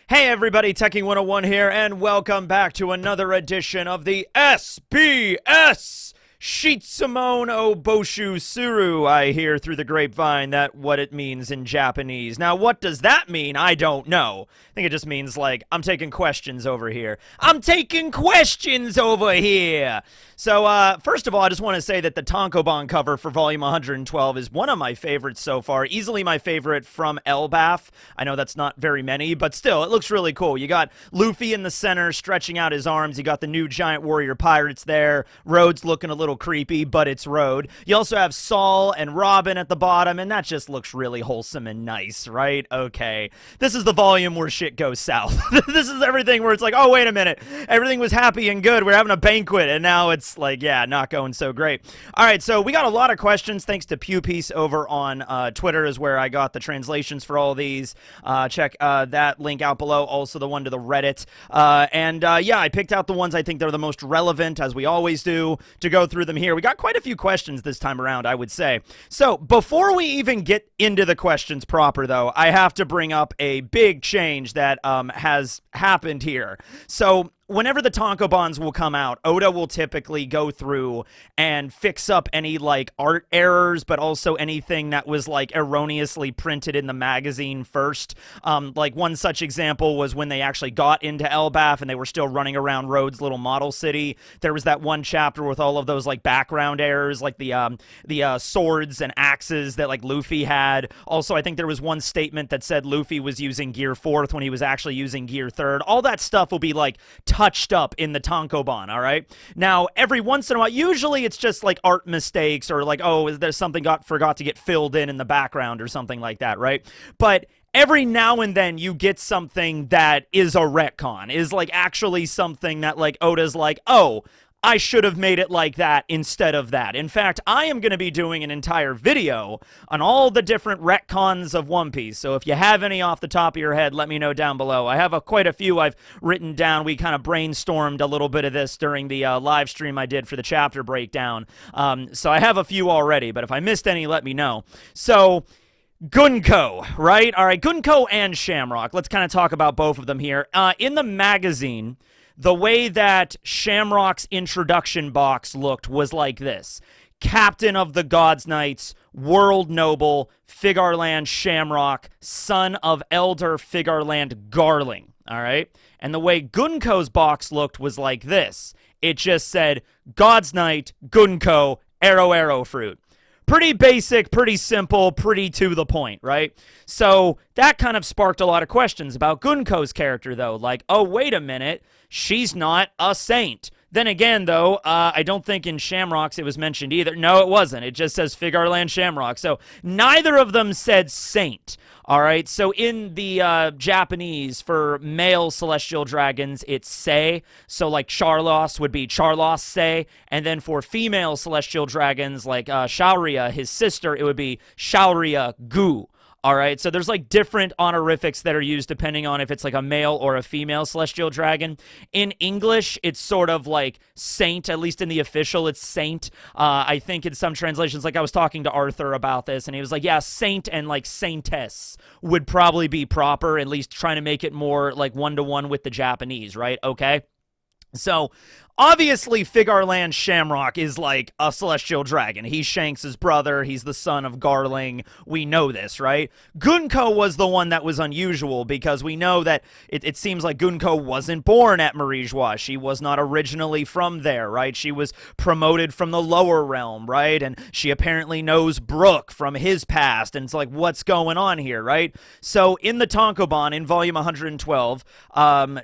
Hey everybody, Teching 101 here, and welcome back to another edition of the SBS Shitsamon Oboshu Suru. I hear through the grapevine that what it means in Japanese. Now, what does that mean? I don't know. I think it just means, like, I'm taking questions over here. I'm taking questions over here! So, first of all, I just want to say that the Tankobon cover for volume 112 is one of my favorites so far. Easily my favorite from ELBAPH. I know that's not very many, but still, it looks really cool. You got Luffy in the center, stretching out his arms. You got the new giant warrior pirates there. Rhodes looking a little creepy, but it's Road. You also have Saul and Robin at the bottom, and that just looks really wholesome and nice, right? Okay. This is the volume where shit goes south. This is everything where it's like, oh, wait a minute. Everything was happy and good. We're having a banquet, and now it's like, yeah, not going so great. All right, so we got a lot of questions thanks to PewPiece over on Twitter is where I got the translations for all of these. Check that link out below, also the one to the Reddit. Yeah, I picked out the ones I think they're the most relevant, as we always do, to go through them here. We got quite a few questions this time around, I would say. So, before we even get into the questions proper, though, I have to bring up a big change that has happened here. So, whenever the Tankobons will come out, Oda will typically go through and fix up any, like, art errors, but also anything that was, like, erroneously printed in the magazine first. Like, one such example was when they actually got into ELBAPH and they were still running around Rhodes' little model city. There was that one chapter with all of those, like, background errors, like the swords and axes that, like, Luffy had. Also, I think there was one statement that said Luffy was using Gear 4th when he was actually using Gear 3rd. All that stuff will be, like, touched up in the Tankobon, all right? Now, every once in a while, usually it's just like art mistakes or like, oh, there's something forgot to get filled in the background or something like that, right? But every now and then you get something that is a retcon, is like actually something that like Oda's like, oh, I should have made it like that instead of that. In fact, I am going to be doing an entire video on all the different retcons of One Piece. So if you have any off the top of your head, let me know down below. I have quite a few I've written down. We kind of brainstormed a little bit of this during the live stream I did for the chapter breakdown. So I have a few already, but if I missed any, let me know. So Gunko, right? All right, Gunko and Shamrock. Let's kind of talk about both of them here. In the magazine, the way that Shamrock's introduction box looked was like this. Captain of the Gods Knights, World Noble, Figarland Shamrock, son of Elder Figarland Garling, all right? And the way Gunko's box looked was like this. It just said, Gods Knight, Gunko, Arrow Fruit. Pretty basic, pretty simple, pretty to the point, right? So that kind of sparked a lot of questions about Gunko's character, though. Like, oh, wait a minute, she's not a saint. Then again, though, I don't think in Shamrock's it was mentioned either. No, it wasn't. It just says Figarland Shamrock. So neither of them said saint. All right, so in the Japanese, for male celestial dragons, it's Sei. So like Charlos would be Charlos Sei. And then for female celestial dragons, like Shauria, his sister, it would be Shauria Gu. All right, so there's like different honorifics that are used depending on if it's like a male or a female celestial dragon. In English, it's sort of like saint, at least in the official, it's saint. I think in some translations, like I was talking to Arthur about this, and he was like, yeah, saint and like saintess would probably be proper, at least trying to make it more like one-to-one with the Japanese, right? Okay. So, obviously, Figarland Shamrock is like a celestial dragon. He's Shanks' brother. He's the son of Garling. We know this, right? Gunko was the one that was unusual because we know that it seems like Gunko wasn't born at Marijois. She was not originally from there, right? She was promoted from the lower realm, right? And she apparently knows Brook from his past. And it's like, what's going on here, right? So, in the Tankobon, in volume 112,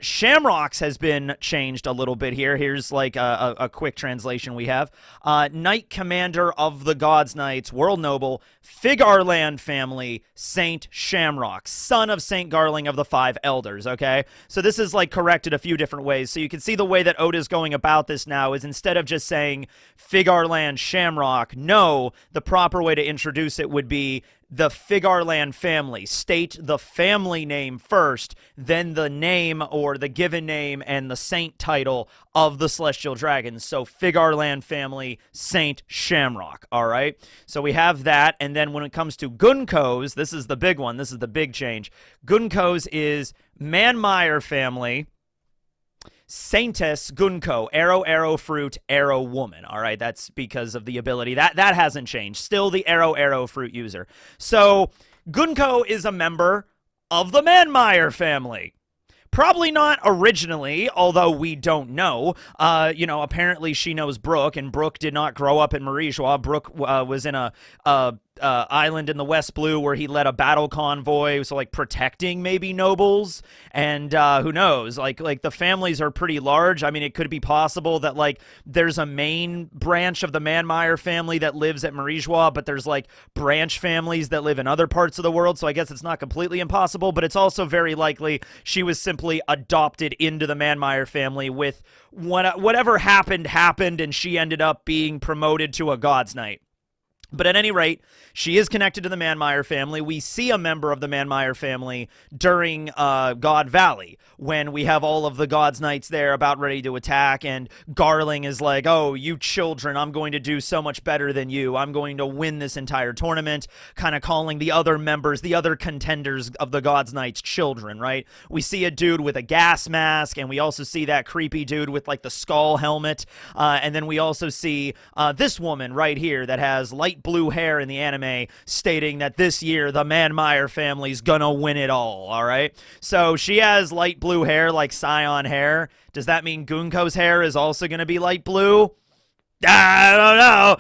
Shamrock's has been changed a little bit here. Here's like a quick translation we have. Knight Commander of the Gods Knights, World Noble, Figarland Family, Saint Shamrock, son of Saint Garling of the Five Elders, okay? So this is like corrected a few different ways. So you can see the way that Oda's going about this now is instead of just saying Figarland Shamrock, no, the proper way to introduce it would be the Figarland family. State the family name first, then the name or the given name and the saint title of the celestial dragons. So Figarland family, Saint Shamrock. All right. So we have that. And then when it comes to Gunko's, this is the big one. This is the big change. Gunko's is Manmeyer family, Saintess Gunko, arrow fruit, arrow woman. All right, that's because of the ability. That hasn't changed. Still the arrow fruit user. So Gunko is a member of the Manmeyer family. Probably not originally, although we don't know. Apparently she knows Brooke, and Brooke did not grow up in Marijois. Brooke was in a island in the West Blue where he led a battle convoy, so like protecting maybe nobles, and who knows, like the families are pretty large. I mean, it could be possible that like there's a main branch of the Manmeyer family that lives at Marijois, but there's like branch families that live in other parts of the world, so I guess it's not completely impossible, but it's also very likely she was simply adopted into the Manmeyer family with whatever happened, and she ended up being promoted to a God's Knight. But at any rate, she is connected to the Manmeyer family. We see a member of the Manmeyer family during God Valley, when we have all of the God's Knights there about ready to attack, and Garling is like, oh, you children, I'm going to do so much better than you. I'm going to win this entire tournament, kind of calling the other members, the other contenders of the God's Knights children, right? We see a dude with a gas mask, and we also see that creepy dude with like the skull helmet, and then we also see this woman right here that has light blue hair in the anime, stating that this year the Manmeyer family's gonna win it all right? So she has light blue hair, like Scion hair. Does that mean Gunko's hair is also gonna be light blue? I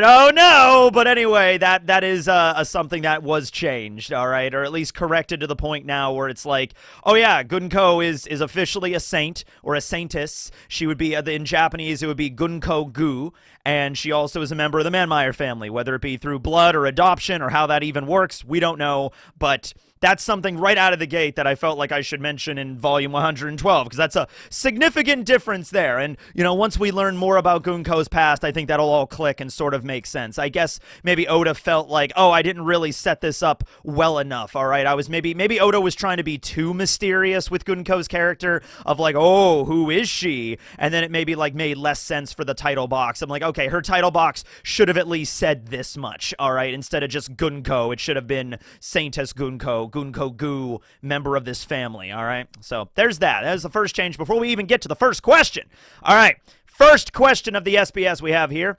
don't know, but anyway, that is something that was changed, all right, or at least corrected to the point now where it's like, oh yeah, Gunko is officially a saint, or a saintess. She would be, in Japanese, it would be Gunko Gu, and she also is a member of the Manmeyer family, whether it be through blood or adoption or how that even works, we don't know, but that's something right out of the gate that I felt like I should mention in volume 112, because that's a significant difference there. And, once we learn more about Gunko's past, I think that'll all click and sort of make sense. I guess maybe Oda felt like, oh, I didn't really set this up well enough, all right? I was maybe Oda was trying to be too mysterious with Gunko's character of like, oh, who is she? And then it maybe like made less sense for the title box. I'm like, okay, her title box should have at least said this much, all right? Instead of just Gunko, it should have been Saintess Gunko Gu, member of this family, all right? So there's that. That's the first change before we even get to the first question. All right, first question of the SBS we have here.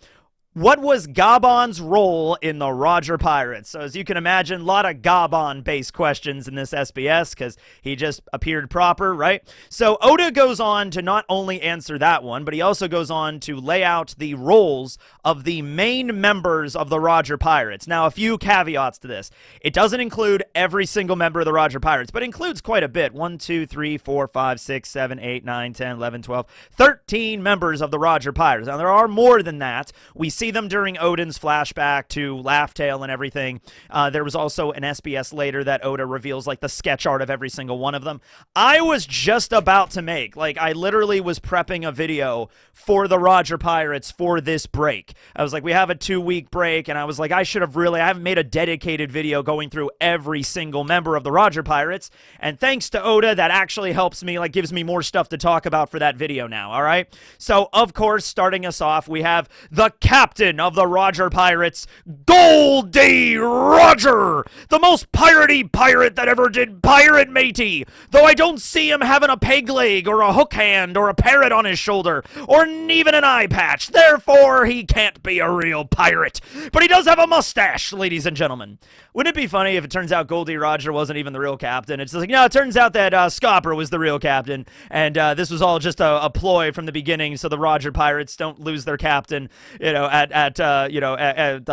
What was Gaban's role in the Roger Pirates? So as you can imagine, a lot of Gaban-based questions in this SBS because he just appeared proper, right? So Oda goes on to not only answer that one, but he also goes on to lay out the roles of the main members of the Roger Pirates. Now, a few caveats to this. It doesn't include every single member of the Roger Pirates, but includes quite a bit. 1, 2, 3, 4, 5, 6, 7, 8, 9, 10, 11, 12, 13 members of the Roger Pirates. Now, there are more than that. We see them during Odin's flashback to Laugh Tale and everything. There was also an SBS later that Oda reveals like the sketch art of every single one of them. I was just about to make, I literally was prepping a video for the Roger Pirates for this break. I was like, we have a 2-week break, and I was like, I haven't made a dedicated video going through every single member of the Roger Pirates, and thanks to Oda, that actually helps me, gives me more stuff to talk about for that video now, all right? So, of course, starting us off, we have the captain of the Roger Pirates, Goldie Roger, the most piratey pirate that ever did pirate matey, though I don't see him having a peg leg or a hook hand or a parrot on his shoulder or even an eye patch. Therefore, he can't be a real pirate. But he does have a mustache, ladies and gentlemen. Wouldn't it be funny if it turns out Goldie Roger wasn't even the real captain? It's just like, no, it turns out that Scopper was the real captain, and this was all just a ploy from the beginning so the Roger Pirates don't lose their captain, at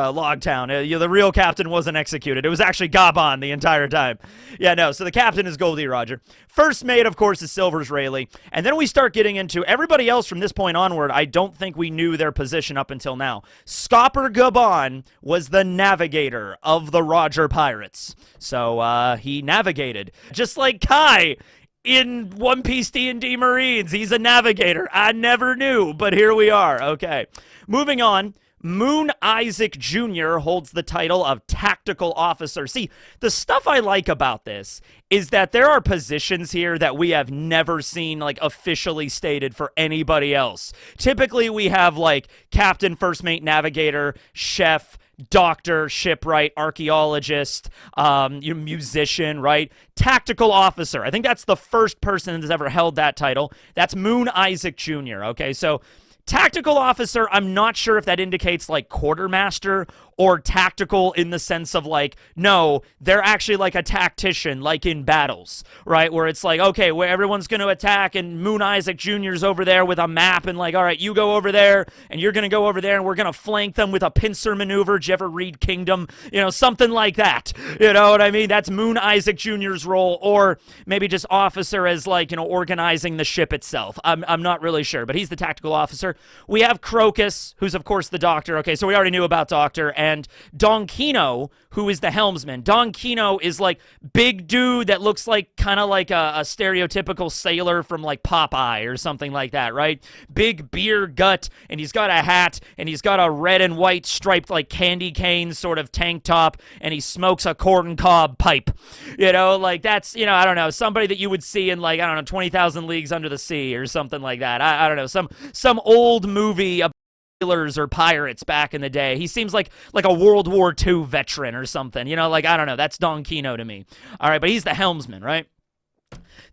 Logtown. The real captain wasn't executed. It was actually Gaban the entire time. Yeah, no, so the captain is Goldie Roger. First mate, of course, is Silver's Rayleigh, and then we start getting into everybody else from this point onward. I don't think we knew their position up until now. Scopper Gaban was the navigator of the Roger Pirates. So he navigated. Just like Kai in One Piece D&D Marines. He's a navigator. I never knew, but here we are. Okay. Moving on. Moon Isaac Jr. holds the title of Tactical Officer. See, the stuff I like about this is that there are positions here that we have never seen, like, officially stated for anybody else. Typically, we have, like, Captain, First Mate, Navigator, Chef, Doctor, Shipwright, Archaeologist, musician, right? Tactical Officer. I think that's the first person that's ever held that title. That's Moon Isaac Jr., okay? So Tactical Officer, I'm not sure if that indicates, like, quartermaster or tactical in the sense of, like, no, they're actually like a tactician, like in battles, right? Where it's like, okay, where everyone's going to attack and Moon Isaac Jr.'s over there with a map and like, all right, you go over there and you're going to go over there and we're going to flank them with a pincer maneuver. Did you ever read Kingdom? You know, something like that. You know what I mean? That's Moon Isaac Jr.'s role, or maybe just officer as, like, you know, organizing the ship itself. I'm not really sure, but he's the tactical officer. We have Crocus, who's of course the doctor. Okay, so we already knew about Doctor. And Don Kino, who is the helmsman. Don Kino is like big dude that looks like kind of like a stereotypical sailor from like Popeye or something like that, right? Big beer gut, and he's got a hat, and he's got a red and white striped like candy cane sort of tank top, and he smokes a corn cob pipe. You know, like that's, you know, I don't know, somebody that you would see in like, I don't know, 20,000 Leagues Under the Sea or something like that. I don't know, some old movie about sailors or pirates back in the day. He seems like a World War II veteran or something. You know, like, I don't know. That's Don Kino to me. All right, but he's the helmsman, right?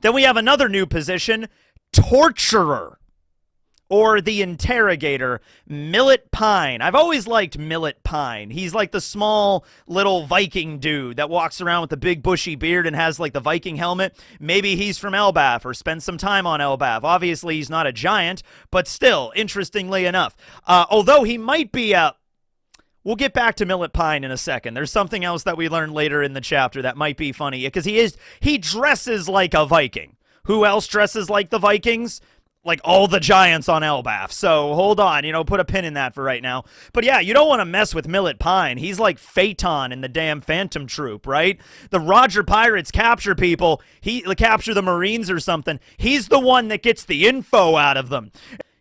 Then we have another new position, Torturer, or the Interrogator, Millet Pine. I've always liked Millet Pine. He's like the small little Viking dude that walks around with the big bushy beard and has like the Viking helmet. Maybe he's from ELBAPH or spent some time on ELBAPH. Obviously, he's not a giant, but still, interestingly enough. Although he might be a... We'll get back to Millet Pine in a second. There's something else that we learn later in the chapter that might be funny, because he dresses like a Viking. Who else dresses like the Vikings? Like all the giants on ELBAPH. So hold on, you know, put a pin in that for right now. But yeah, you don't want to mess with Millet Pine. He's like Phaeton in the damn Phantom Troop, right? The Roger Pirates capture people. He capture the Marines or something. He's the one that gets the info out of them.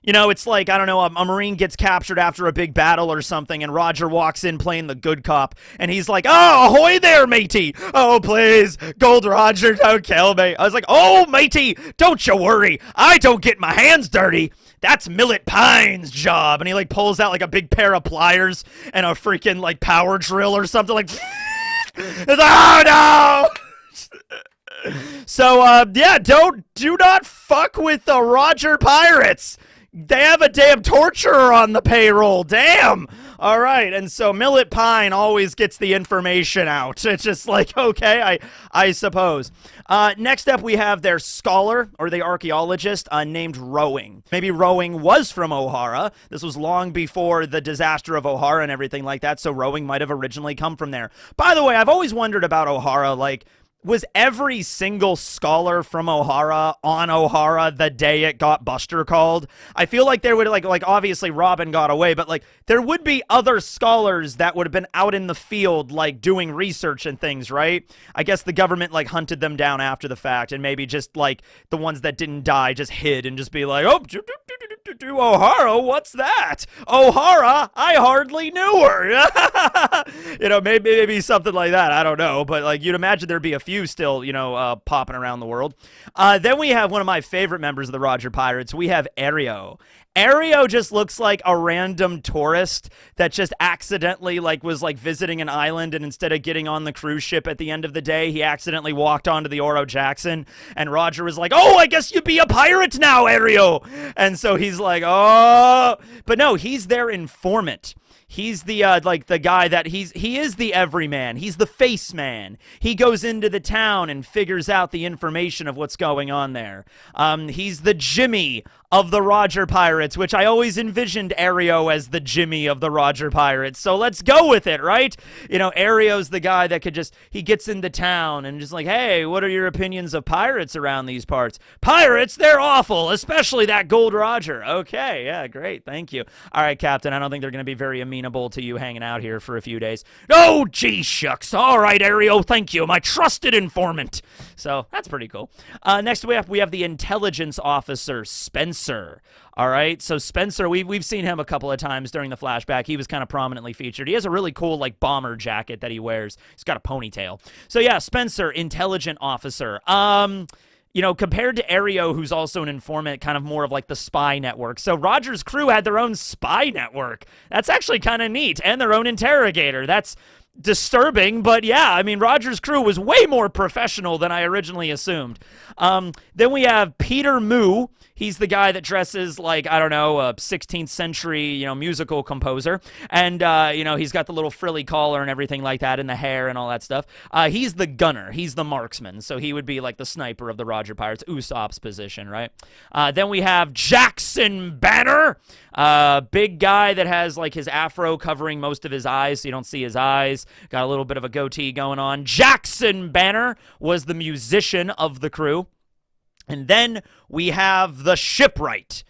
You know, it's like, I don't know, a Marine gets captured after a big battle or something, and Roger walks in playing the good cop, and he's like, oh, ahoy there, matey. Oh, please, Gold Roger, don't kill me. I was like, oh, matey, don't you worry. I don't get my hands dirty. That's Millet Pine's job. And he, like, pulls out, like, a big pair of pliers and a freaking, like, power drill or something, like, it's like, oh, no. So, yeah, do not fuck with the Roger Pirates. They have a damn torturer on the payroll. Damn. All right. And so Millet Pine always gets the information out. It's just like, okay, I suppose. Next up, we have their scholar, or the archaeologist, named Rowing. Maybe Rowing was from O'Hara. This was long before the disaster of O'Hara and everything like that, so Rowing might have originally come from there. By the way, I've always wondered about O'Hara, like, was every single scholar from O'Hara on O'Hara the day it got Buster called? I feel like there would, like obviously Robin got away, but, like, there would be other scholars that would have been out in the field, like, doing research and things, right? I guess the government, like, hunted them down after the fact, and maybe just, like, the ones that didn't die just hid and just be like, oh, O'Hara, what's that? O'Hara, I hardly knew her. You know, maybe something like that. I don't know, but, like, you'd imagine there'd be a few still, you know, popping around the world. Then we have one of my favorite members of the Roger Pirates. We have Ario. Ario just looks like a random tourist that just accidentally, like, was, like, visiting an island, and instead of getting on the cruise ship at the end of the day, he accidentally walked onto the Oro Jackson, and Roger was like, oh, I guess you'd be a pirate now, Ario. And so he's like, oh, but no, he's their informant. He's the, like, the guy that he is the everyman. He's the face man. He goes into the town and figures out the information of what's going on there. He's the Jimmy of the Roger Pirates, which I always envisioned Ario as the Jimmy of the Roger Pirates. So let's go with it, right? You know, Ario's the guy that could just, he gets into town and just like, hey, what are your opinions of pirates around these parts? Pirates, they're awful, especially that Gold Roger. Okay, yeah, great, thank you. All right, Captain, I don't think they're going to be very amenable amenable to you hanging out here for a few days. Oh, gee shucks. All right, Ario, thank you. My trusted informant. So that's pretty cool. Next we have the intelligence officer, Spencer. All right, so Spencer, we've seen him a couple of times during the flashback. He was kind of prominently featured. He has a really cool, like, bomber jacket that he wears. He's got a ponytail. So, yeah, Spencer, intelligent officer. You know, compared to Ario, who's also an informant, kind of more of like the spy network. So Roger's crew had their own spy network. That's actually kind of neat. And their own interrogator. That's disturbing, but yeah, I mean, Roger's crew was way more professional than I originally assumed. Then we have Peter Moo. He's the guy that dresses like, I don't know, a 16th century, you know, musical composer. And, you know, he's got the little frilly collar and everything like that and the hair and all that stuff. He's the gunner. He's the marksman. So he would be like the sniper of the Roger Pirates, Usopp's position, right? Then we have Jackson Banner. Big guy that has like his afro covering most of his eyes, so you don't see his eyes. Got a little bit of a goatee going on. Jackson Banner was the musician of the crew. And then we have the shipwright,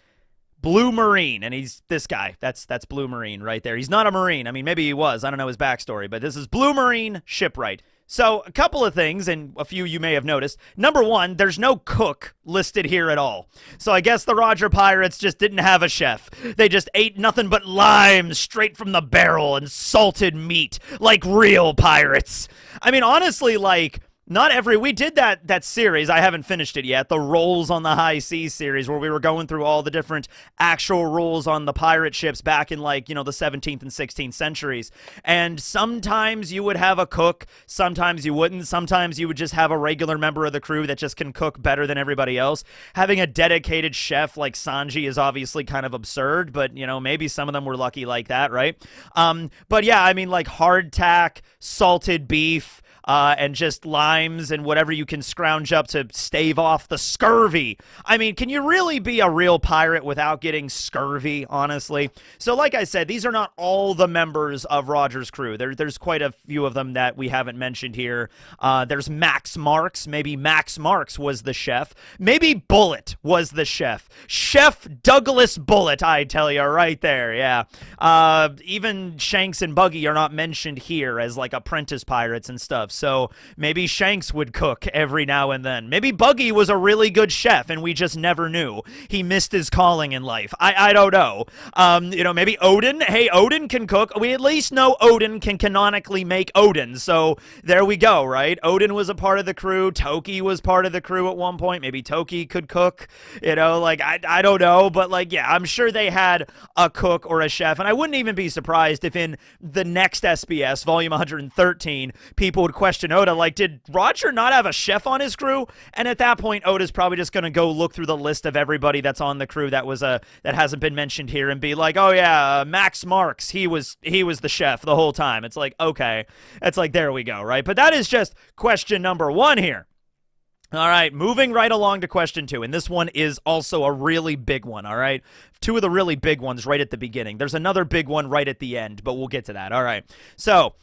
Blue Marine, and he's this guy. That's Blue Marine right there. He's not a Marine. I mean, maybe he was. I don't know his backstory, but this is Blue Marine shipwright. So a couple of things, and a few you may have noticed. Number one, there's no cook listed here at all. So I guess the Roger Pirates just didn't have a chef. They just ate nothing but limes straight from the barrel and salted meat like real pirates. I mean, honestly, like, we did that series, I haven't finished it yet, the Rolls on the High Seas series, where we were going through all the different actual rules on the pirate ships back in, like, you know, the 17th and 16th centuries. And sometimes you would have a cook, sometimes you wouldn't, sometimes you would just have a regular member of the crew that just can cook better than everybody else. Having a dedicated chef like Sanji is obviously kind of absurd, but, you know, maybe some of them were lucky like that, right? But yeah, I mean, like hardtack, salted beef, and just limes and whatever you can scrounge up to stave off the scurvy. I mean, can you really be a real pirate without getting scurvy, honestly? So like I said, these are not all the members of Roger's crew. There's quite a few of them that we haven't mentioned here. There's Max Marks. Maybe Max Marks was the chef. Maybe Bullet was the chef. Chef Douglas Bullet, I tell you, right there, yeah. Even Shanks and Buggy are not mentioned here as like apprentice pirates and stuff. So maybe Shanks would cook every now and then. Maybe Buggy was a really good chef and we just never knew. He missed his calling in life. I don't know. You know, maybe Odin. Hey, Odin can cook. We at least know Odin can canonically make Odin. So there we go, right? Odin was a part of the crew. Toki was part of the crew at one point. Maybe Toki could cook. You know, like, I don't know. But, like, yeah, I'm sure they had a cook or a chef. And I wouldn't even be surprised if in the next SBS, volume 113, people would question Oda, like, did Roger not have a chef on his crew? And at that point, Oda's probably just going to go look through the list of everybody that's on the crew that hasn't been mentioned here and be like, oh yeah, Max Marks, he was the chef the whole time. It's like, okay, it's like, there we go, right? But that is just question number one here. All right, moving right along to question two, and this one is also a really big one, all right? Two of the really big ones right at the beginning. There's another big one right at the end, but we'll get to that. All right, so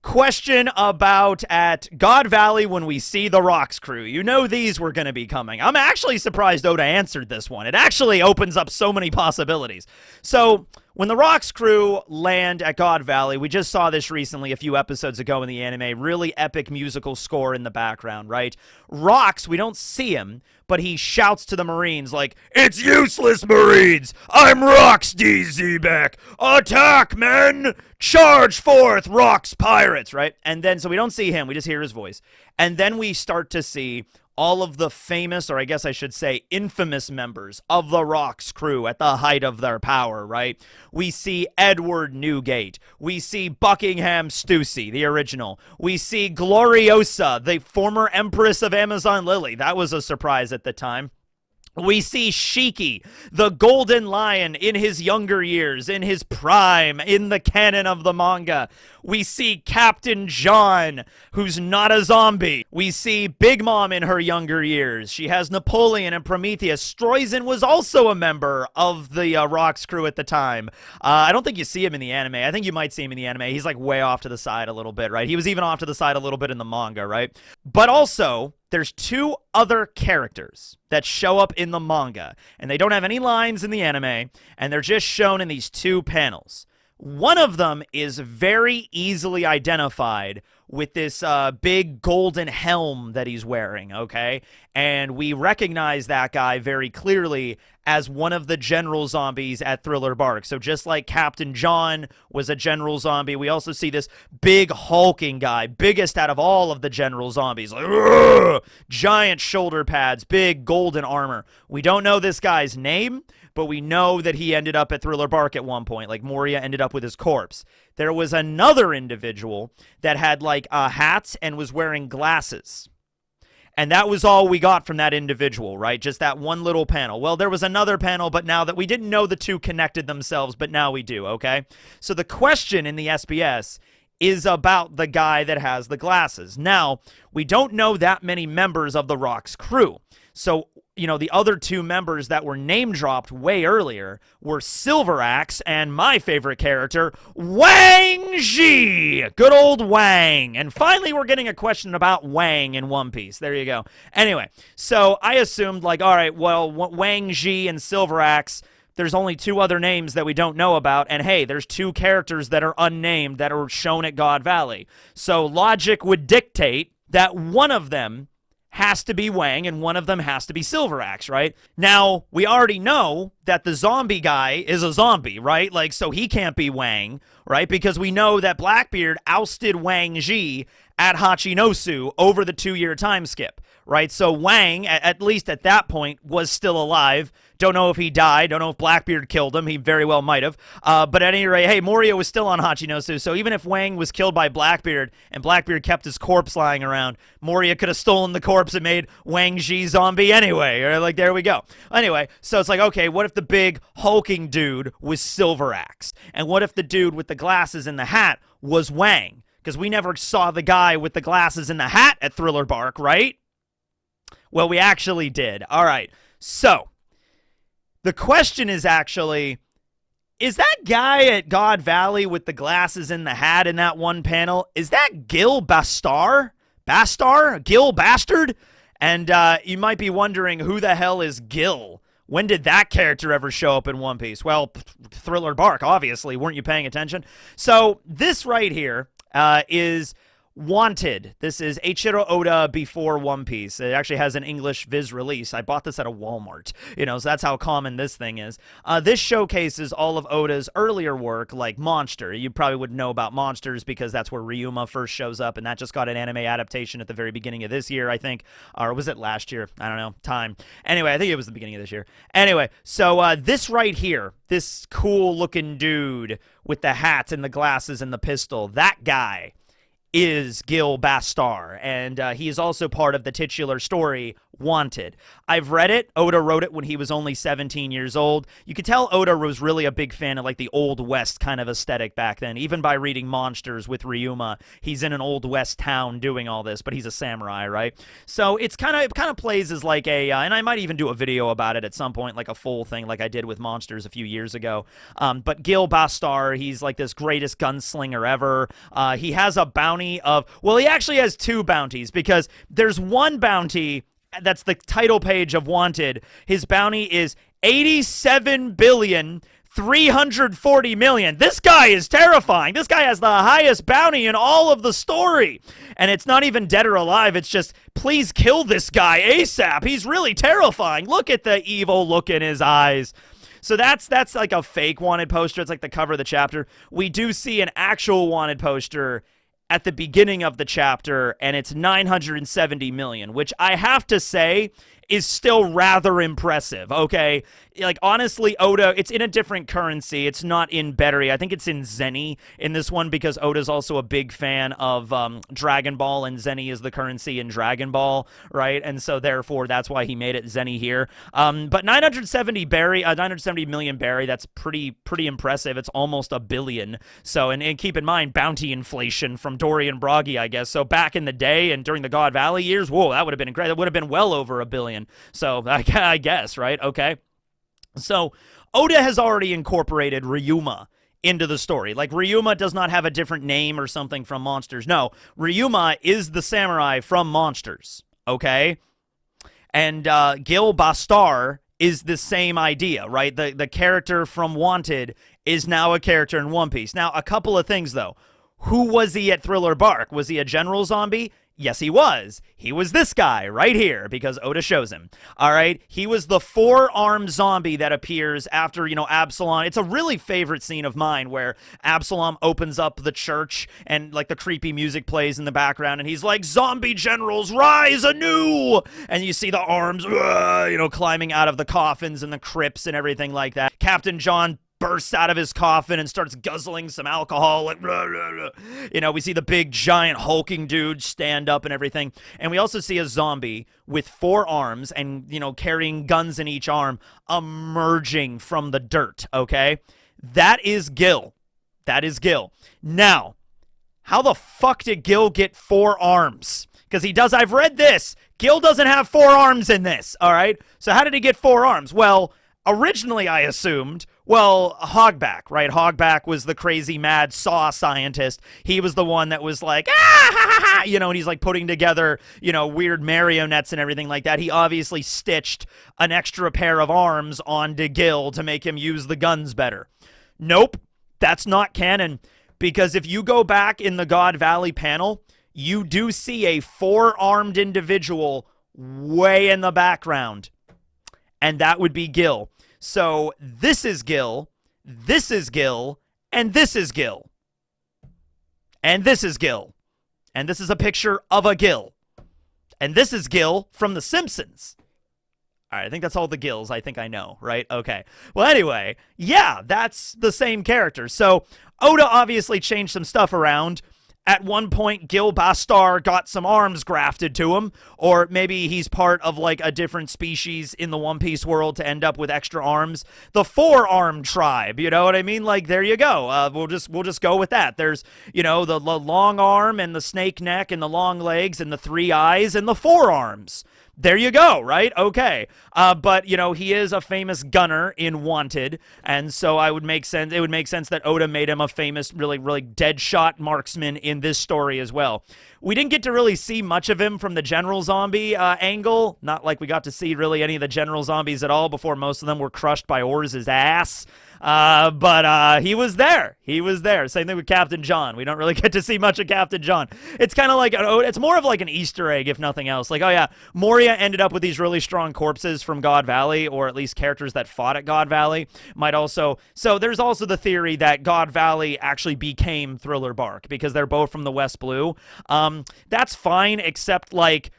question about at God Valley when we see the Rocks crew. You know these were going to be coming. I'm actually surprised Oda answered this one. It actually opens up so many possibilities. So when the Rocks crew land at God Valley, we just saw this recently a few episodes ago in the anime, really epic musical score in the background, right? Rocks, we don't see him, but he shouts to the Marines like, "It's useless, Marines! I'm Rocks DZ back! Attack, men! Charge forth, Rocks pirates!" Right? And then, so we don't see him, we just hear his voice. And then we start to see all of the famous, or I guess I should say infamous members of the Rocks crew at the height of their power, right? We see Edward Newgate. We see Buckingham Stussy, the original. We see Gloriosa, the former Empress of Amazon Lily. That was a surprise at the time. We see Shiki, the Golden Lion in his younger years, in his prime, in the canon of the manga. We see Captain John, who's not a zombie. We see Big Mom in her younger years. She has Napoleon and Prometheus. Stroizen was also a member of the Rocks crew at the time. I don't think you see him in the anime. I think you might see him in the anime. He's like way off to the side a little bit, right? He was even off to the side a little bit in the manga, right? But also, there's two other characters that show up in the manga, and they don't have any lines in the anime, and they're just shown in these two panels. One of them is very easily identified with this big golden helm that he's wearing, okay? And we recognize that guy very clearly as one of the general zombies at Thriller Bark. So just like Captain John was a general zombie, we also see this big hulking guy, biggest out of all of the general zombies. Like, giant shoulder pads, big golden armor. We don't know this guy's name, but we know that he ended up at Thriller Bark at one point. Like, Moria ended up with his corpse. There was another individual that had, like, a hat and was wearing glasses. And that was all we got from that individual, right? Just that one little panel. Well, there was another panel, but now that we didn't know the two connected themselves, but now we do, okay? So the question in the SBS is about the guy that has the glasses. Now, we don't know that many members of the Rock's crew. So, you know, the other two members that were name-dropped way earlier were Silver Axe and my favorite character, Wang Ji! Good old Wang. And finally, we're getting a question about Wang in One Piece. There you go. Anyway, so I assumed, like, all right, well, Wang Ji and Silver Axe, there's only two other names that we don't know about, and hey, there's two characters that are unnamed that are shown at God Valley. So logic would dictate that one of them has to be Wang, and one of them has to be Silver Axe, right? Now, we already know that the zombie guy is a zombie, right? Like, so he can't be Wang, right? Because we know that Blackbeard ousted Wang Ji at Hachinosu over the 2-year time skip, right? So Wang, at least at that point, was still alive. Don't know if he died. Don't know if Blackbeard killed him. He very well might have. But at any rate, hey, Moria was still on Hachinosu, so even if Wang was killed by Blackbeard and Blackbeard kept his corpse lying around, Moria could have stolen the corpse and made Wang Ji zombie anyway. Or like, there we go. Anyway, so it's like, okay, what if the big hulking dude was Silver Axe? And what if the dude with the glasses and the hat was Wang? Because we never saw the guy with the glasses and the hat at Thriller Bark, right? Well, we actually did. All right, so the question is actually, is that guy at God Valley with the glasses and the hat in that one panel, is that Gil Bastar? Bastar? Gill Bastard? And you might be wondering, who the hell is Gil? When did that character ever show up in One Piece? Well, Thriller Bark, obviously. Weren't you paying attention? So this right here is Wanted. This is Eiichiro Oda before One Piece. It actually has an English Viz release. I bought this at a Walmart, you know, so that's how common this thing is. This showcases all of Oda's earlier work, like Monster. You probably would know about Monsters because that's where Ryuma first shows up, and that just got an anime adaptation at the very beginning of this year, I think. Or was it last year? I don't know. Time. Anyway, I think it was the beginning of this year. Anyway, so this right here, this cool-looking dude with the hat and the glasses and the pistol, that guy is Gill Bastar, and he is also part of the titular story, Wanted. I've read it. Oda wrote it when he was only 17 years old. You could tell Oda was really a big fan of like the Old West kind of aesthetic back then. Even by reading Monsters with Ryuma, he's in an Old West town doing all this, but he's a samurai, right? So it kind of plays as like a, and I might even do a video about it at some point, like a full thing like I did with Monsters a few years ago. But Gil Bastar, he's like this greatest gunslinger ever. He has a bounty of, well, he actually has two bounties because there's one bounty that's the title page of Wanted. His bounty is 87,340 million. This guy is terrifying. This guy has the highest bounty in all of the story. And it's not even dead or alive. It's just, please kill this guy ASAP. He's really terrifying. Look at the evil look in his eyes. So that's like a fake Wanted poster. It's like the cover of the chapter. We do see an actual Wanted poster at the beginning of the chapter, and it's 970 million, which I have to say is still rather impressive, okay? Like, honestly, Oda, it's in a different currency. It's not in Berry. I think it's in Zeni in this one because Oda's also a big fan of Dragon Ball, and Zeni is the currency in Dragon Ball, right? And so, therefore, that's why he made it Zeni here. But 970 million Berry, that's pretty impressive. It's almost a billion. So, and keep in mind, bounty inflation from Dorian Broggy, I guess. So, back in the day and during the God Valley years, whoa, that would have been incredible. That would have been well over a billion. So, I guess, right? Okay. So, Oda has already incorporated Ryuma into the story. Like, Ryuma does not have a different name or something from Monsters. No, Ryuma is the samurai from Monsters, okay? And Gil Bastar is the same idea, right? The character from Wanted is now a character in One Piece. Now, a couple of things, though. Who was he at Thriller Bark? Was he a general zombie? Yes, he was. He was this guy right here because Oda shows him. All right. He was the four-armed zombie that appears after, Absalom. It's a really favorite scene of mine where Absalom opens up the church and like the creepy music plays in the background and he's like, zombie generals rise anew. And you see the arms, climbing out of the coffins and the crypts and everything like that. Captain John bursts out of his coffin and starts guzzling some alcohol, like blah, blah, blah. We see the big giant hulking dude stand up and everything, and we also see a zombie with four arms and carrying guns in each arm emerging from the dirt. Okay, that is Gil. Now, how the fuck did Gil get four arms? Because I've read this, Gil doesn't have four arms in this. All right, so how did he get four arms? Well, originally I assumed, Hogback, right? Hogback was the crazy mad saw scientist. He was the one that was like, and he's like putting together, weird marionettes and everything like that. He obviously stitched an extra pair of arms onto Gil to make him use the guns better. Nope, that's not canon, because if you go back in the God Valley panel, you do see a four-armed individual way in the background, and that would be Gil. So this is Gil, this is Gil, and this is Gil. And this is Gil. And this is a picture of a Gil. And this is Gil from The Simpsons. All right, I think that's all the Gils I think I know, right? Okay. Well, anyway, yeah, that's the same character. So Oda obviously changed some stuff around. At one point, Gil Bastar got some arms grafted to him, or maybe he's part of like a different species in the One Piece world to end up with extra arms. The four-armed tribe, you know what I mean? Like, there you go. We'll just go with that. There's, the long arm and the snake neck and the long legs and the three eyes and the forearms. There you go, right? Okay. But, he is a famous gunner in Wanted, and so it would make sense that Oda made him a famous, really, really dead shot marksman in this story as well. We didn't get to really see much of him from the general zombie angle. Not like we got to see really any of the general zombies at all before most of them were crushed by Orz's ass. But he was there. Same thing with Captain John. We don't really get to see much of Captain John. It's kind of like, it's more of like an Easter egg, if nothing else. Like, oh yeah, Moria ended up with these really strong corpses from God Valley, or at least characters that fought at God Valley. So there's also the theory that God Valley actually became Thriller Bark, because they're both from the West Blue. That's fine, except like,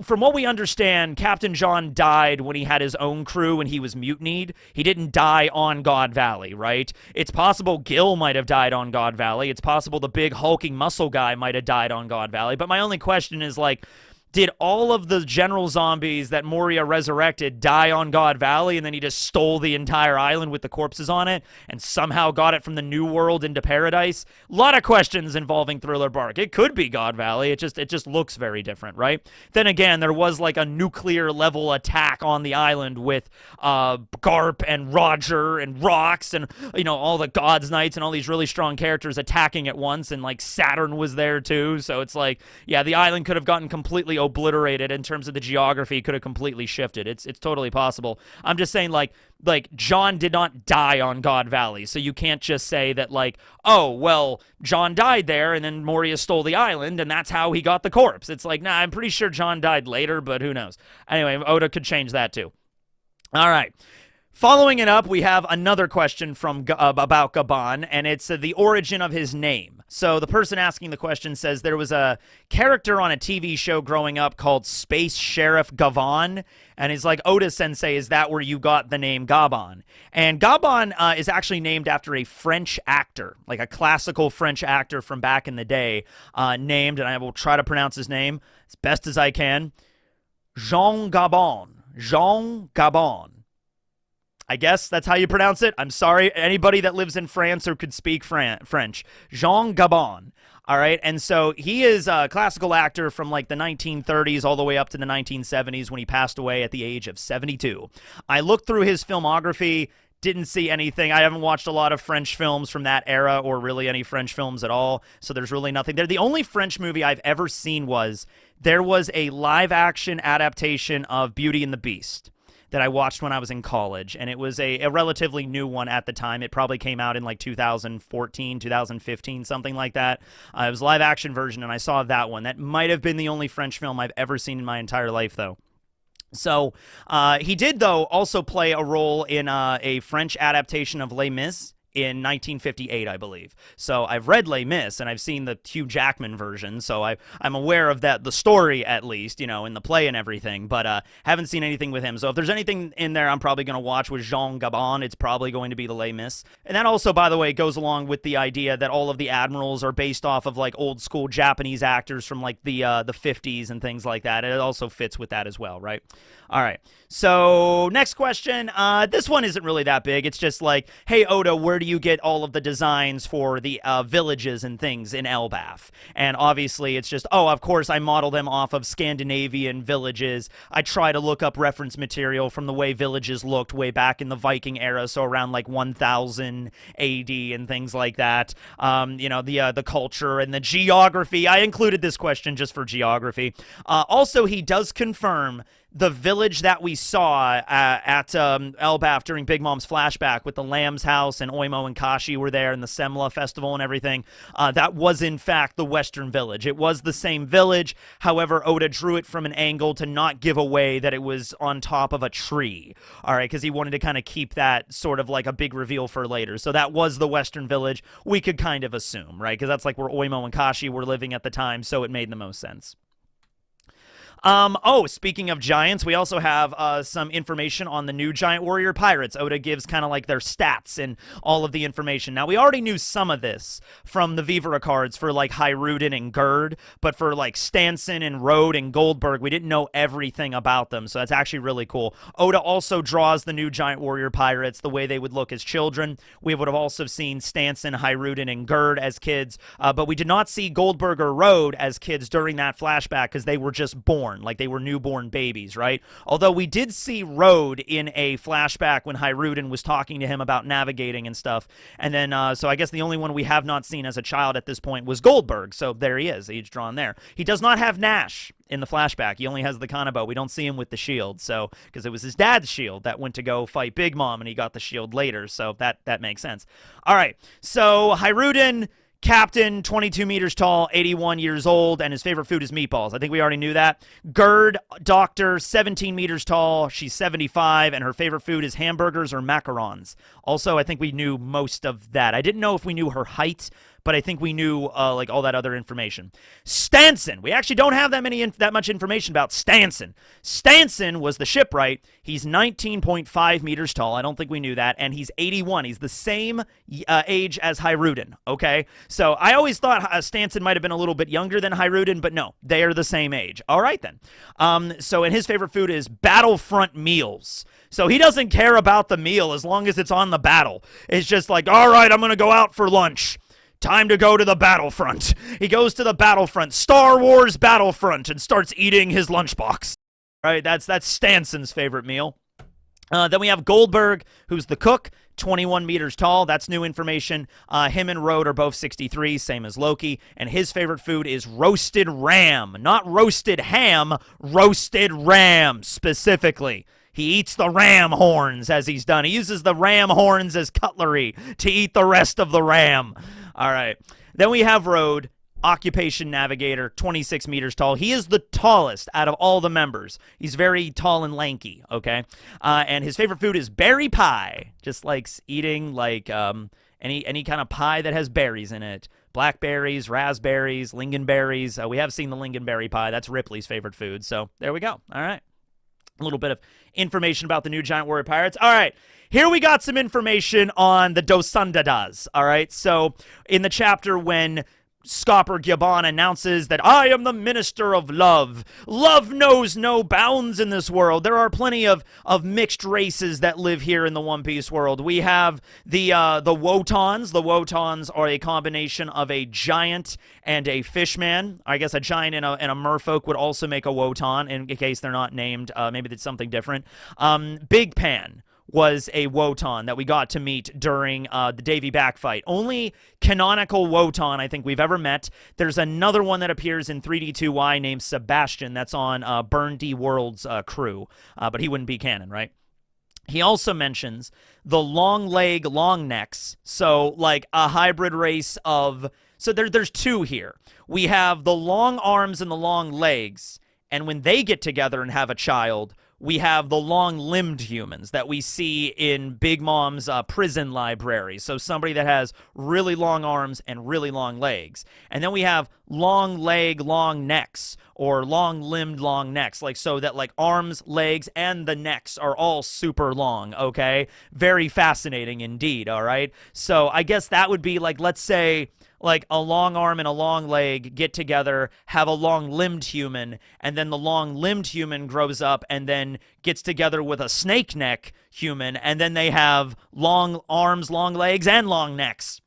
from what we understand, Captain John died when he had his own crew and he was mutinied. He didn't die on God Valley, right? It's possible Gil might have died on God Valley. It's possible the big hulking muscle guy might have died on God Valley. But my only question is, like, did all of the general zombies that Moria resurrected die on God Valley, and then he just stole the entire island with the corpses on it and somehow got it from the New World into Paradise? A lot of questions involving Thriller Bark. It could be God Valley. It just looks very different, right? Then again, there was like a nuclear level attack on the island with Garp and Roger and Rox and all the God's Knights and all these really strong characters attacking at once, and like Saturn was there too. So it's like, yeah, the island could have gotten completely obliterated in terms of the geography, could have completely shifted. It's totally possible. I'm just saying, like John did not die on God Valley, so you can't just say that, like, oh, well, John died there and then Moria stole the island and that's how he got the corpse. It's like, nah, I'm pretty sure John died later, but who knows? Anyway, Oda could change that too. All right. Following it up, we have another question from about Gaban, and it's the origin of his name. So the person asking the question says there was a character on a TV show growing up called Space Sheriff Gaban, and he's like, Oda Sensei, is that where you got the name Gaban? And Gaban is actually named after a French actor, like a classical French actor from back in the day, named, and I will try to pronounce his name as best as I can, Jean Gaban. Jean Gaban. I guess that's how you pronounce it. I'm sorry, anybody that lives in France or could speak French. Jean Gaban. All right, and so he is a classical actor from like the 1930s all the way up to the 1970s when he passed away at the age of 72. I looked through his filmography, didn't see anything. I haven't watched a lot of French films from that era or really any French films at all, so there's really nothing there. The only French movie I've ever seen was, there was a live-action adaptation of Beauty and the Beast that I watched when I was in college, and it was a relatively new one at the time. It probably came out in like 2014, 2015, something like that. It was a live action version, and I saw that one. That might have been the only French film I've ever seen in my entire life, though. So he did, though, also play a role in a French adaptation of Les Mis in 1958, I believe. So I've read Les Mis, and I've seen the Hugh Jackman version, so I'm aware of that, the story at least, you know, in the play and everything, but haven't seen anything with him. So if there's anything in there I'm probably going to watch with Jean Gaban, it's probably going to be the Les Mis. And that also, by the way, goes along with the idea that all of the admirals are based off of, like, old school Japanese actors from, like, the 50s and things like that. It also fits with that as well, right? All right, so next question. This one isn't really that big. It's just like, hey, Oda, where do you get all of the designs for the villages and things in ELBAPH? And obviously, it's just, oh, of course, I model them off of Scandinavian villages. I try to look up reference material from the way villages looked way back in the Viking era, so around like 1000 AD and things like that. You know, the culture and the geography. I included this question just for geography. Also, he does confirm the village that we saw at ELBAPH during Big Mom's flashback with the Lamb's house and Oimo and Kashi were there and the Semla festival and everything. That was, in fact, the Western Village. It was the same village. However, Oda drew it from an angle to not give away that it was on top of a tree. All right, because he wanted to kind of keep that sort of like a big reveal for later. So that was the Western Village. We could kind of assume, right? Because that's like where Oimo and Kashi were living at the time, so it made the most sense. Oh, speaking of giants, we also have some information on the new Giant Warrior Pirates. Oda gives kind of like their stats and all of the information. Now, we already knew some of this from the Vivara cards for like Hyruden and Gerd, but for like Stanson and Rode and Goldberg, we didn't know everything about them, so that's actually really cool. Oda also draws the new Giant Warrior Pirates the way they would look as children. We would have also seen Stanson, Hyruden, and Gerd as kids, but we did not see Goldberg or Rode as kids during that flashback because they were just born. Like they were newborn babies, right? Although we did see Rode in a flashback when Hyruden was talking to him about navigating and stuff. And then, so I guess the only one we have not seen as a child at this point was Goldberg. So there he is, age drawn there. He does not have Nash in the flashback. He only has the Kanabo. We don't see him with the shield, so because it was his dad's shield that went to go fight Big Mom, and he got the shield later, so that makes sense. All right, so Hyruden, Captain, 22 meters tall, 81 years old, and his favorite food is meatballs. I think we already knew that. Gerd, doctor, 17 meters tall. She's 75, and her favorite food is hamburgers or macarons. Also, I think we knew most of that. I didn't know if we knew her height, but I think we knew like all that other information. Stanson. We actually don't have that much information about Stanson. Stanson was the shipwright. He's 19.5 meters tall. I don't think we knew that. And he's 81. He's the same age as Hyruden, okay? So I always thought Stanson might have been a little bit younger than Hyruden, but no, they are the same age. All right, then. So and his favorite food is battlefront meals. So he doesn't care about the meal as long as it's on the battle. It's just like, all right, I'm going to go out for lunch. Time to go to the battlefront. He goes to the battlefront, Star Wars battlefront, and starts eating his lunchbox. Right, that's Stanson's favorite meal. Then we have Goldberg, who's the cook, 21 meters tall. That's new information. Him and Rode are both 63, same as Loki. And his favorite food is roasted ram. Not roasted ham, roasted ram, specifically. He eats the ram horns as he's done. He uses the ram horns as cutlery to eat the rest of the ram. All right. Then we have Rode, occupation navigator, 26 meters tall. He is the tallest out of all the members. He's very tall and lanky, okay? And his favorite food is berry pie. Just likes eating like any kind of pie that has berries in it. Blackberries, raspberries, lingonberries. We have seen the lingonberry pie. That's Ripley's favorite food. So there we go. All right. A little bit of information about the new Giant Warrior Pirates. All right, here we got some information on the Dosundadas. All right, so in the chapter when Scopper Gaban announces that I am the Minister of Love. Love knows no bounds in this world. There are plenty of mixed races that live here in the One Piece world. We have the Wotans. The Wotans are a combination of a giant and a fishman. I guess a giant and a merfolk would also make a Wotan in case they're not named. Maybe it's something different. Big Pan, was a Wotan that we got to meet during the Davy Back fight. Only canonical Wotan I think we've ever met. There's another one that appears in 3D2Y named Sebastian that's on Burn D World's crew, but he wouldn't be canon, right? He also mentions the long leg, long necks, so like a hybrid race of... So there's two here. We have the long arms and the long legs, and when they get together and have a child, we have the long-limbed humans that we see in Big Mom's prison library. So somebody that has really long arms and really long legs. And then we have long leg, long necks, or long-limbed, long necks. Like, so that like arms, legs, and the necks are all super long, okay? Very fascinating indeed, all right? So I guess that would be like, let's say, like a long arm and a long leg get together, have a long-limbed human, and then the long-limbed human grows up and then gets together with a snake neck human, and then they have long arms, long legs, and long necks.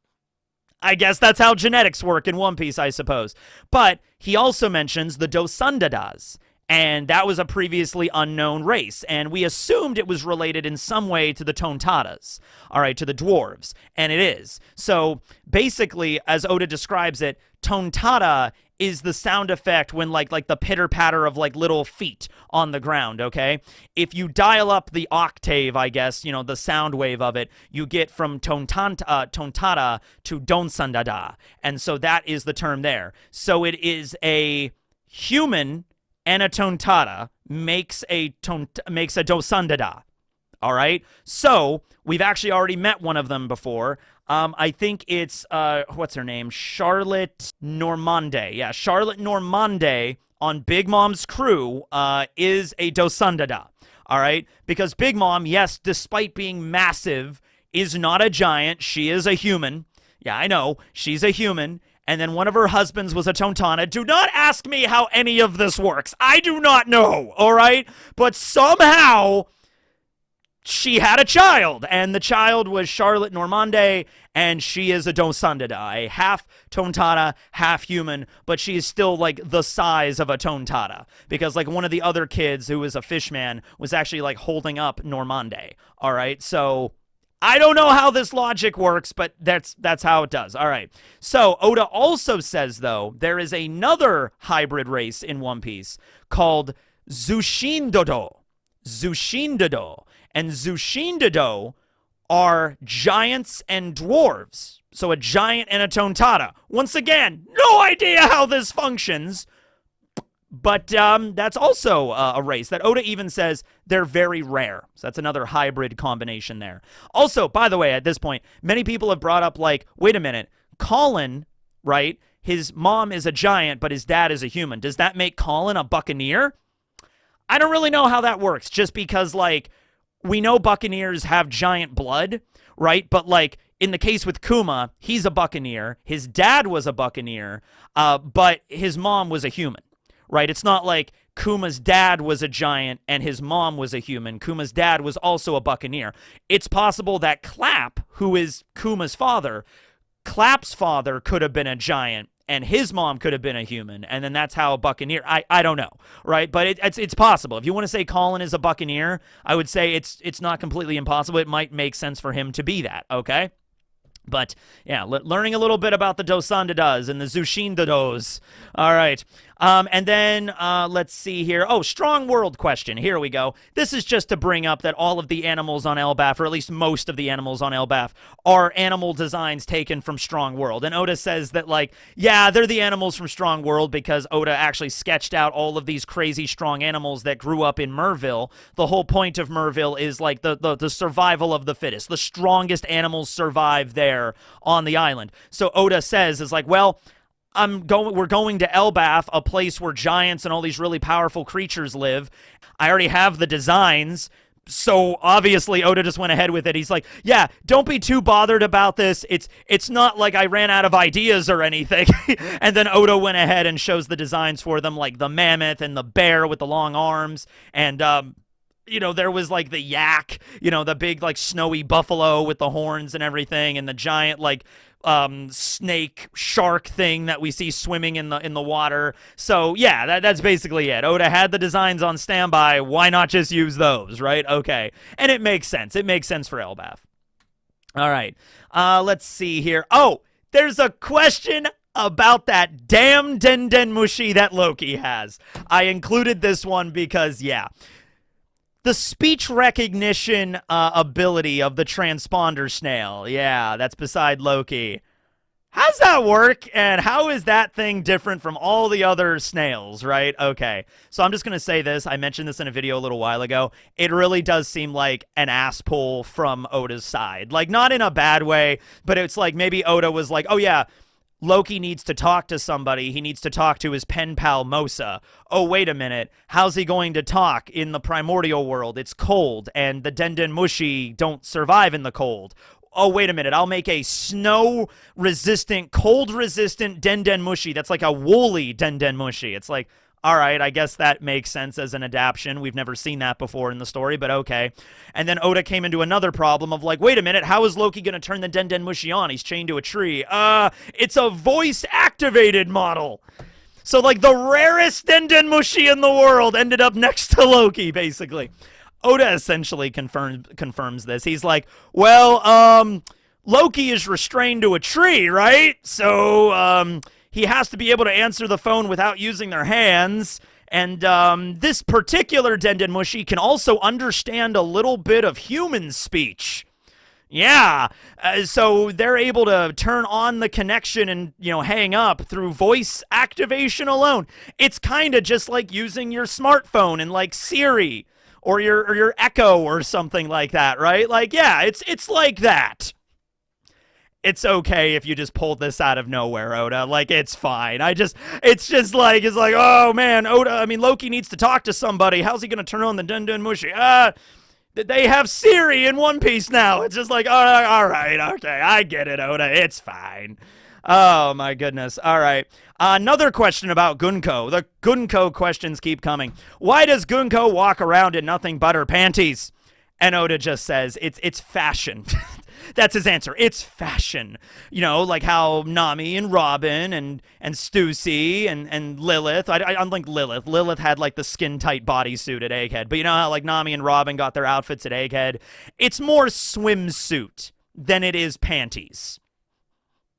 I guess that's how genetics work in One Piece, I suppose. But he also mentions the Dosundadas, and that was a previously unknown race, and we assumed it was related in some way to the Tontadas, all right, to the dwarves, and it is. So basically, as Oda describes it, Tontada is the sound effect when like the pitter-patter of like little feet on the ground, okay? If you dial up the octave, I guess, you know, the sound wave of it, you get from Tontada to Donsundada, and so that is the term there. So it is a human... and a Tontada makes a Dosundada. All right? So, we've actually already met one of them before. I think it's, what's her name? Charlotte Normande. Yeah, Charlotte Normande on Big Mom's crew is a Dosundada. All right? Because Big Mom, yes, despite being massive, is not a giant. She is a human. Yeah, I know. She's a human. And then one of her husbands was a Tontana. Do not ask me how any of this works. I do not know, all right? But somehow she had a child, and the child was Charlotte Normande, and she is a Dosundada, a half Tontana, half human, but she is still like the size of a Tontada, because like one of the other kids who was a fishman was actually like holding up Normande, all right? So... I don't know how this logic works, but that's how it does. All right. So Oda also says, though, there is another hybrid race in One Piece called Zushindodo. Zushindodo. And Zushindodo are giants and dwarves. So a giant and a Tontada. Once again, no idea how this functions. But that's also a race that Oda even says they're very rare. So that's another hybrid combination there. Also, by the way, at this point, many people have brought up like, wait a minute, Colin, right? His mom is a giant, but his dad is a human. Does that make Colin a buccaneer? I don't really know how that works, just because like we know buccaneers have giant blood, right? But like in the case with Kuma, he's a buccaneer. His dad was a buccaneer, but his mom was a human. Right? It's not like Kuma's dad was a giant and his mom was a human. Kuma's dad was also a buccaneer. It's possible that Clap, who is Kuma's father, Clap's father could have been a giant and his mom could have been a human, and then that's how a buccaneer... I don't know, right? But it's possible. If you want to say Colin is a buccaneer, I would say it's not completely impossible. It might make sense for him to be that, okay? But, yeah, learning a little bit about the Dosundadas and the Zushindados. All right. And then, let's see here. Oh, strong world question. Here we go. This is just to bring up that all of the animals on ELBAPH, or at least most of the animals on ELBAPH, are animal designs taken from Strong World. And Oda says that, like, yeah, they're the animals from Strong World because Oda actually sketched out all of these crazy strong animals that grew up in Merville. The whole point of Merville is, like, the survival of the fittest. The strongest animals survive there on the island. So Oda says, is like, well... we're going to ELBAPH, a place where giants and all these really powerful creatures live. I already have the designs, so obviously Oda just went ahead with it. He's like, yeah, don't be too bothered about this. It's not like I ran out of ideas or anything. And then Oda went ahead and shows the designs for them, like the mammoth and the bear with the long arms, and you know, there was like the yak, you know, the big like snowy buffalo with the horns and everything, and the giant like snake shark thing that we see swimming in the water. So yeah, that's basically it. Oda had the designs on standby. Why not just use those, right? Okay, and it makes sense. It makes sense for ELBAPH. All right, let's see here. Oh, there's a question about that damn Denden Mushi that Loki has. I included this one because, yeah, the speech recognition ability of the transponder snail. Yeah, that's beside Loki. How's that work, and how is that thing different from all the other snails, right? Okay, so I'm just going to say this. I mentioned this in a video a little while ago. It really does seem like an ass pull from Oda's side. Like, not in a bad way, but it's like maybe Oda was like, oh yeah, Loki needs to talk to somebody. He needs to talk to his pen pal Mosa. Oh, wait a minute. How's he going to talk in the primordial world? It's cold, and the Denden Mushi don't survive in the cold. Oh, wait a minute. I'll make a snow-resistant, cold-resistant Denden Mushi. That's like a woolly Denden Mushi. It's like, all right, I guess that makes sense as an adaptation. We've never seen that before in the story, but okay. And then Oda came into another problem of like, wait a minute, how is Loki going to turn the Denden Mushi on? He's chained to a tree. It's a voice-activated model. So, like, the rarest Denden Mushi in the world ended up next to Loki, basically. Oda essentially confirms this. He's like, well, Loki is restrained to a tree, right? So, he has to be able to answer the phone without using their hands. And this particular Denden Mushi can also understand a little bit of human speech. Yeah, so they're able to turn on the connection and, you know, hang up through voice activation alone. It's kind of just like using your smartphone and like Siri or your Echo or something like that, right? Like, yeah, it's like that. It's okay if you just pulled this out of nowhere, Oda. Like, it's fine. It's like, oh, man, Oda, I mean, Loki needs to talk to somebody. How's he going to turn on the Denden Mushi? They have Siri in One Piece now. It's just like, all right, okay, I get it, Oda. It's fine. Oh, my goodness. All right. Another question about Gunko. The Gunko questions keep coming. Why does Gunko walk around in nothing but her panties? And Oda just says, it's fashion. That's his answer. It's fashion. You know, like how Nami and Robin and Stussy and Lilith. I like Lilith. Lilith had like the skin-tight bodysuit at Egghead. But you know how like Nami and Robin got their outfits at Egghead? It's more swimsuit than it is panties.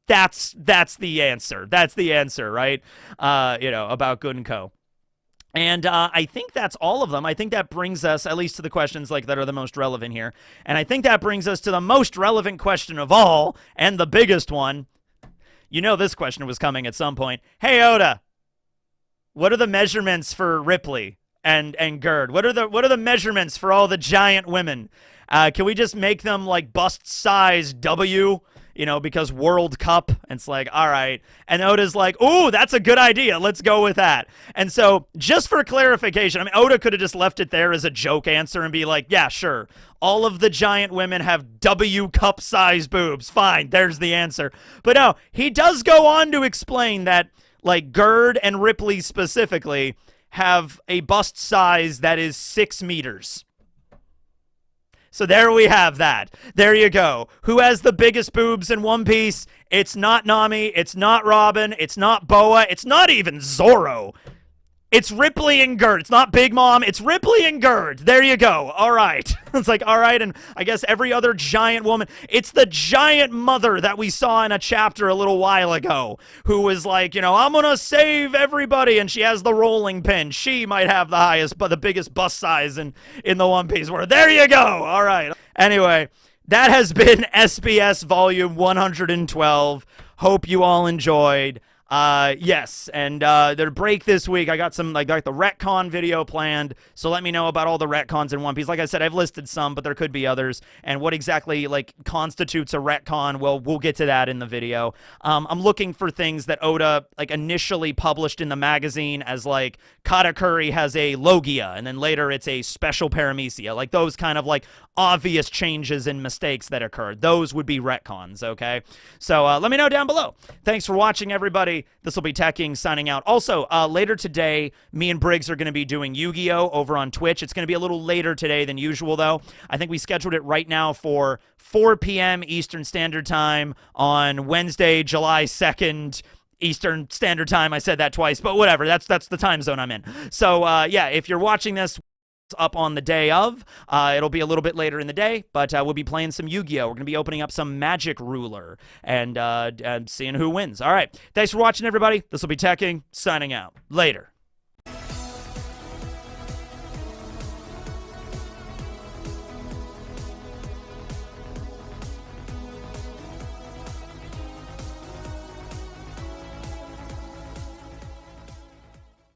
That's the answer. That's the answer, right? You know, about Gunko. And I think that's all of them. I think that brings us, at least to the questions like that are the most relevant here. And I think that brings us to the most relevant question of all, and the biggest one. You know this question was coming at some point. Hey, Oda, what are the measurements for Ripley and Gerd? What are the measurements for all the giant women? Can we just make them like bust size W? You know, because World Cup, and it's like, all right. And Oda's like, ooh, that's a good idea. Let's go with that. And so, just for clarification, I mean, Oda could have just left it there as a joke answer and be like, yeah, sure. All of the giant women have W cup size boobs. Fine, there's the answer. But no, he does go on to explain that, like, Gerd and Ripley specifically have a bust size that is 6 meters. So there we have that. There you go. Who has the biggest boobs in One Piece? It's not Nami. It's not Robin. It's not Boa. It's not even Zoro. It's Ripley and Gerd. It's not Big Mom. It's Ripley and Gerd. There you go. All right. It's like, all right, and I guess every other giant woman. It's the giant mother that we saw in a chapter a little while ago who was like, you know, I'm going to save everybody, and she has the rolling pin. She might have the highest, but the biggest bust size in the One Piece world. There you go. All right. Anyway, that has been SBS Volume 112. Hope you all enjoyed. Yes, and their break this week, I got some, like the retcon video planned, so let me know about all the retcons in One Piece. Like I said, I've listed some, but there could be others, and what exactly, like, constitutes a retcon, well, we'll get to that in the video. I'm looking for things that Oda, like, initially published in the magazine as, like, Katakuri has a Logia, and then later it's a special paramecia, like, those kind of, like, obvious changes and mistakes that occurred. Those would be retcons, okay? So, let me know down below. Thanks for watching, everybody. everybody. This will be Teching signing out. Also, later today, me and Briggs are going to be doing Yu-Gi-Oh! Over on Twitch. It's going to be a little later today than usual, though. I think we scheduled it right now for 4 p.m. Eastern Standard Time on Wednesday, July 2nd, Eastern Standard Time. I said that twice, but whatever. That's the time zone I'm in. So, yeah, if you're watching this up on the day of, it'll be a little bit later in the day, but we'll be playing some Yu-Gi-Oh! We're going to be opening up some Magic Ruler and seeing who wins. All right. Thanks for watching, everybody. This will be Teching signing out. Later.